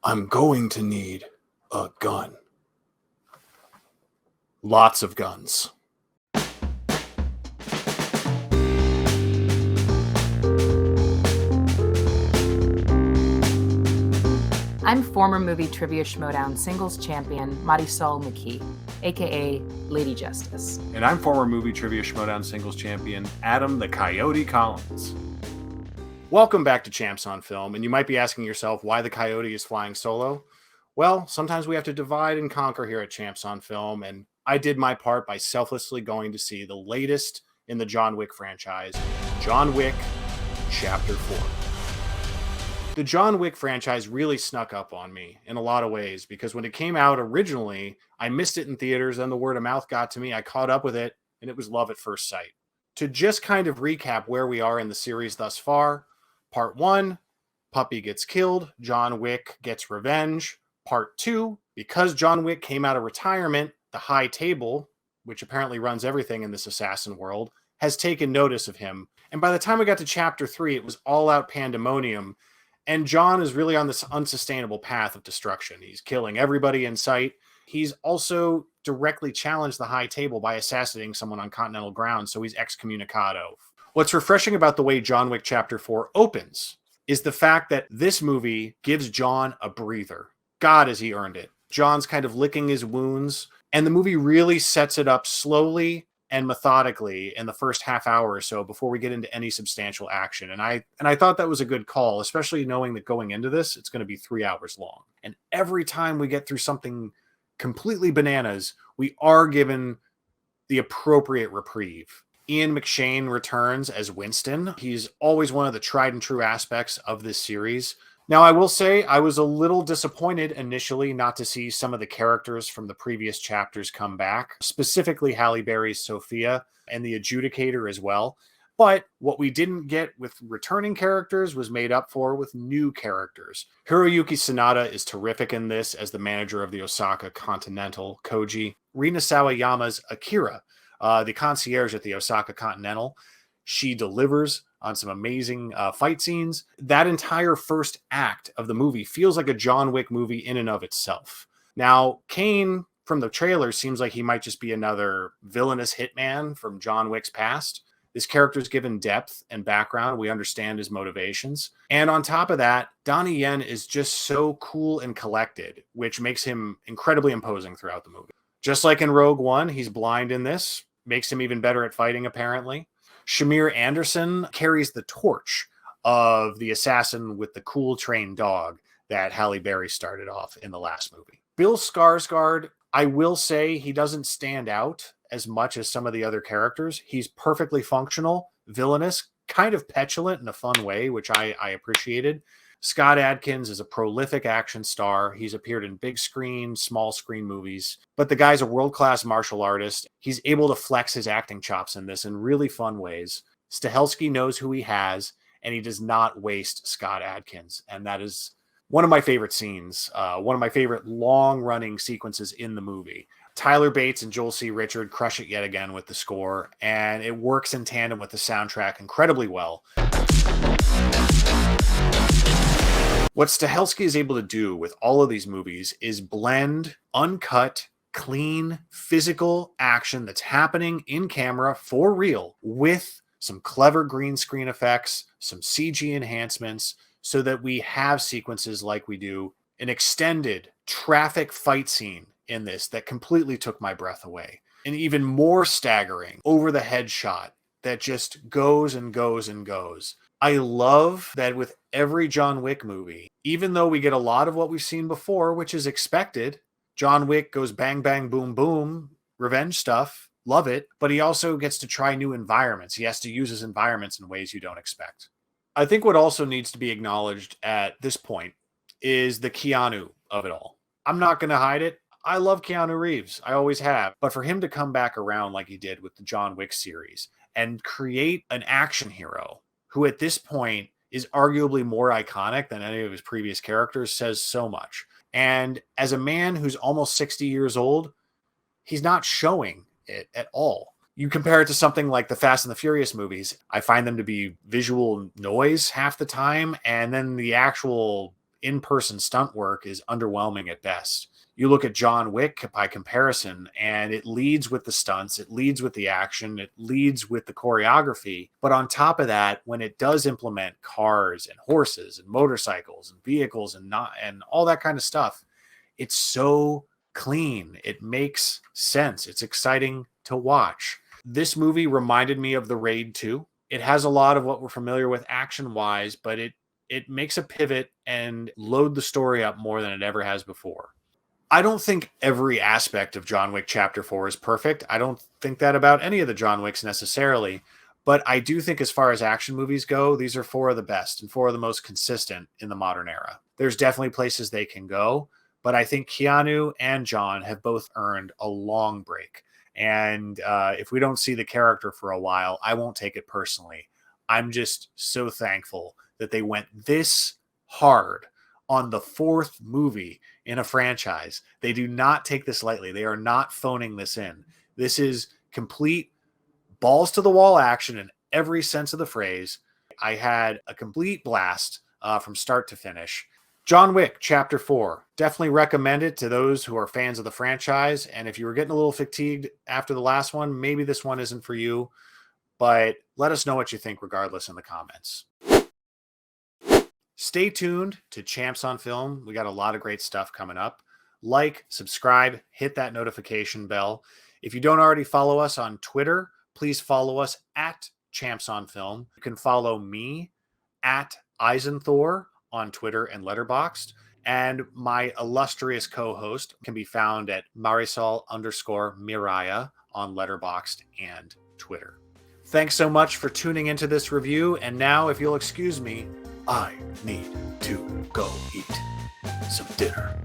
I'm going to need a gun. Lots of guns. I'm former movie trivia schmodown singles champion Marisol McKee, aka Lady Justice. And I'm former movie trivia schmodown singles champion Adam the Coyote Collins. Welcome back to Champs on Film, and you might be asking yourself why the Coyote is flying solo. Well, sometimes we have to divide and conquer here at Champs on Film, and I did my part by selflessly going to see the latest in the John Wick franchise, John Wick Chapter 4. The John Wick franchise really snuck up on me in a lot of ways because when it came out originally, I missed it in theaters, and the word of mouth got to me. I caught up with it, and it was love at first sight. To just kind of recap where we are in the series thus far, Part 1, Puppy gets killed, John Wick gets revenge. Part 2, because John Wick came out of retirement, the High Table, which apparently runs everything in this assassin world, has taken notice of him. And by the time we got to Chapter 3, it was all-out pandemonium. And John is really on this unsustainable path of destruction. He's killing everybody in sight. He's also directly challenged the High Table by assassinating someone on continental ground, so he's excommunicado. What's refreshing about the way John Wick Chapter 4 opens is the fact that this movie gives John a breather. God, has he earned it. John's kind of licking his wounds, and the movie really sets it up slowly and methodically in the first half hour or so before we get into any substantial action. And I thought that was a good call, especially knowing that going into this, it's going to be 3 hours long. And every time we get through something completely bananas, we are given the appropriate reprieve. Ian McShane returns as Winston. He's always one of the tried and true aspects of this series. Now, I will say I was a little disappointed initially not to see some of the characters from the previous chapters come back, specifically Halle Berry's Sophia and the Adjudicator as well. But what we didn't get with returning characters was made up for with new characters. Hiroyuki Sanada is terrific in this as the manager of the Osaka Continental, Koji. Rina Sawayama's Akira, the concierge at the Osaka Continental. She delivers on some amazing fight scenes. That entire first act of the movie feels like a John Wick movie in and of itself. Now, Kane, from the trailer, seems like he might just be another villainous hitman from John Wick's past. This character's given depth and background. We understand his motivations. And on top of that, Donnie Yen is just so cool and collected, which makes him incredibly imposing throughout the movie. Just like in Rogue One, he's blind in this. Makes him even better at fighting, apparently. Shamir Anderson carries the torch of the assassin with the cool trained dog that Halle Berry started off in the last movie. Bill Skarsgård, I will say he doesn't stand out as much as some of the other characters. He's perfectly functional, villainous, kind of petulant in a fun way, which I appreciated. Scott Adkins is a prolific action star. He's appeared in big screen, small screen movies, but the guy's a world-class martial artist. He's able to flex his acting chops in this in really fun ways. Stahelski knows who he has, and he does not waste Scott Adkins. And that is one of my favorite scenes, one of my favorite long-running sequences in the movie. Tyler Bates and Joel C. Richard crush it yet again with the score, and it works in tandem with the soundtrack incredibly well. What Stahelski is able to do with all of these movies is blend uncut, clean, physical action that's happening in camera for real with some clever green screen effects, some CG enhancements, so that we have sequences like we do an extended traffic fight scene in this that completely took my breath away. An even more staggering over-the-head shot that just goes and goes and goes. I love that with every John Wick movie, even though we get a lot of what we've seen before, which is expected, John Wick goes bang, bang, boom, boom, revenge stuff, love it, but he also gets to try new environments. He has to use his environments in ways you don't expect. I think what also needs to be acknowledged at this point is the Keanu of it all. I'm not going to hide it. I love Keanu Reeves. I always have. But for him to come back around like he did with the John Wick series and create an action hero who at this point is arguably more iconic than any of his previous characters says so much. And as a man who's almost 60 years old, he's not showing it at all. You compare it to something like the Fast and the Furious movies, I find them to be visual noise half the time, and then the actual in-person stunt work is underwhelming at best. You look at John Wick by comparison, and it leads with the stunts, it leads with the action, it leads with the choreography. But on top of that, when it does implement cars and horses and motorcycles and vehicles and all that kind of stuff, it's so clean. It makes sense. It's exciting to watch. This movie reminded me of The Raid 2. It has a lot of what we're familiar with action-wise, but it makes a pivot and load the story up more than it ever has before. I don't think every aspect of John Wick Chapter 4 is perfect. I don't think that about any of the John Wicks necessarily, but I do think as far as action movies go, these are 4 of the best and 4 of the most consistent in the modern era. There's definitely places they can go, but I think Keanu and John have both earned a long break. And if we don't see the character for a while, I won't take it personally. I'm just so thankful that they went this hard on the 4th movie in a franchise. They do not take this lightly. They are not phoning this in. This is complete balls to the wall action in every sense of the phrase. I had a complete blast from start to finish. John Wick Chapter 4. Definitely recommend it to those who are fans of the franchise. And if you were getting a little fatigued after the last one, maybe this one isn't for you. But let us know what you think regardless in the comments. Stay tuned to Champs on Film. We got a lot of great stuff coming up. Like, subscribe, hit that notification bell. If you don't already follow us on Twitter, please follow us at Champs on Film. You can follow me at Eisenthor on Twitter and Letterboxd. And my illustrious co-host can be found at Marisol_Miraya on Letterboxd and Twitter. Thanks so much for tuning into this review. And now, if you'll excuse me, I need to go eat some dinner.